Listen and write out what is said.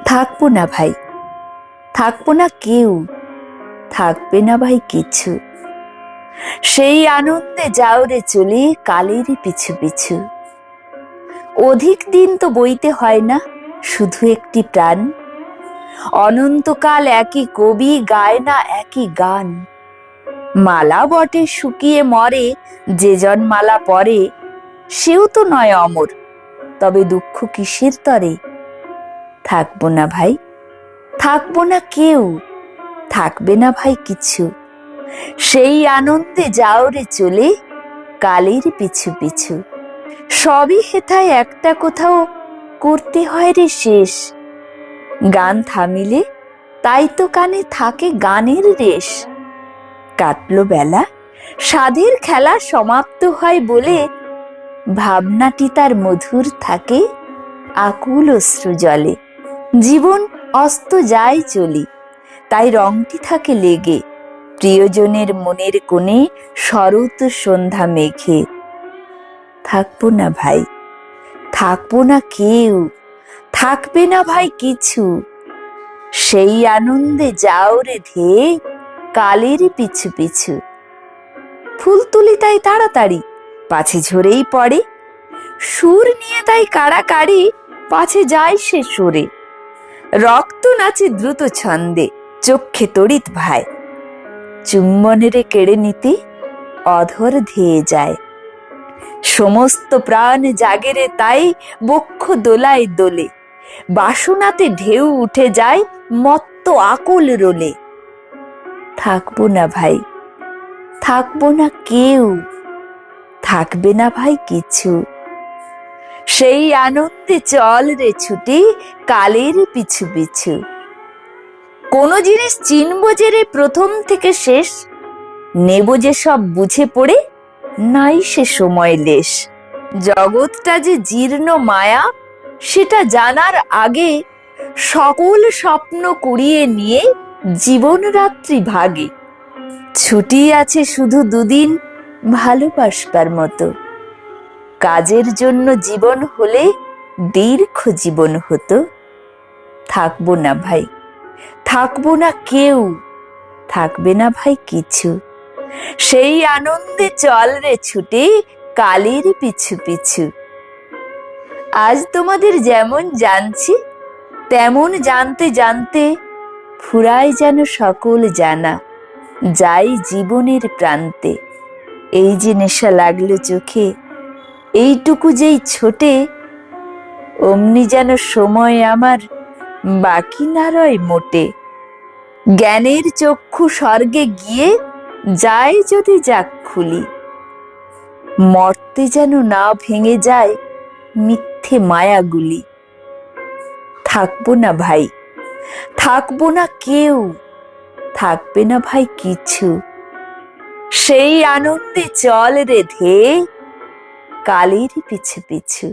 থাকবো না ভাই, থাকবো না কেউ, থাকবে না ভাই কিছু। সেই আনন্দে যাও রে চলে কালেরই পিছু পিছু। অধিক দিন তো বইতে হয় না, শুধু একটি প্রাণ। অনন্তকাল একই কবি গায় না একই গান। মালা বটে শুকিয়ে মরে, যে জন মালা পরে সেও তো নয় অমর, তবে দুঃখ কিসের তরে। থাকবো না ভাই, থাকবো না কেউ, থাকবে না ভাই কিছু। সেই আনন্দে যাও রে চলে কালের পিছু পিছু। সবই হেথায় একটা কোথাও করতে হয় রে শেষ। গান থামিলে তাই তো কানে থাকে গানের রেশ। কাটলো বেলা, সাধের খেলা সমাপ্ত হয় বলে ভাবনাটি তার মধুর থাকে আকুল অশ্রু জলে। জীবন অস্ত যায় চলি, তাই রংটি থাকে লেগে প্রিয়জনের মনের কোণে শরৎ সন্ধ্যা মেঘে। থাকবো না ভাই, থাকবো না কেউ, থাকবে না ভাই কিছু। সেই আনন্দে যাও রে ধেয়ে কালের পিছু পিছু। ফুল তুলি তাই তাড়াতাড়ি, পাছে ঝরেই পড়ে। সুর নিয়ে তাই কাড়াকাড়ি, পাছে যায় সে সরে। রক্ত নাচে দ্রুত ছন্দে, চক্ষে তড়িৎ ভাই। চুম্বনেরে কেড়ে নিতে অধর ধেয়ে যায়। সমস্ত প্রাণ জাগেরে তাই বক্ষ দোলায় দোলে। বাসনাতে ঢেউ উঠে যায় মত্ত আকুল রোলে। থাকবো না ভাই, থাকবো না কেউ, থাকবে না ভাই কিছু। সেই আনন্দে চল রে ছুটি কালের পিছু পিছু। কোন জিনিস চিনবো যে রে প্রথম থেকে শেষ, নেব যে সব বুঝে পড়ে নাই সে সময় লেশ। জগৎটা যে জীর্ণ মায়া সেটা জানার আগে সকল স্বপ্ন কুড়িয়ে নিয়ে জীবন রাত্রি ভাগে। ছুটি আছে শুধু দুদিন ভালোবাসবার মতো, কাজের জন্য জীবন হলে দীর্ঘ জীবন হতো। থাকবো না ভাই, থাকবো না কেউ, থাকবে না ভাই কিছু। সেই আনন্দে চল রে ছুটে কালের পিছু পিছু। আজ তোমাদের যেমন জানছি তেমন জানতে জানতে ফুরায় যেন সকল জানা, যাই জীবনের প্রান্তে। এই যে নেশা লাগলো চোখে, এইটুকু যেই ছোটে, অমনি যেন সময় আমার বাকি না রয় মোটে। জ্ঞানের চক্ষু স্বর্গে গিয়ে যায় যদি যাক খুলি, মর্তে যেন না ভেঙে যায় মিথ্যে মায়াগুলি। থাকবো না ভাই, থাকবো না কেউ, থাকবে না ভাই কিছু। সেই আনন্দে চল রে ধেয়ে কালের পিছু পিছু।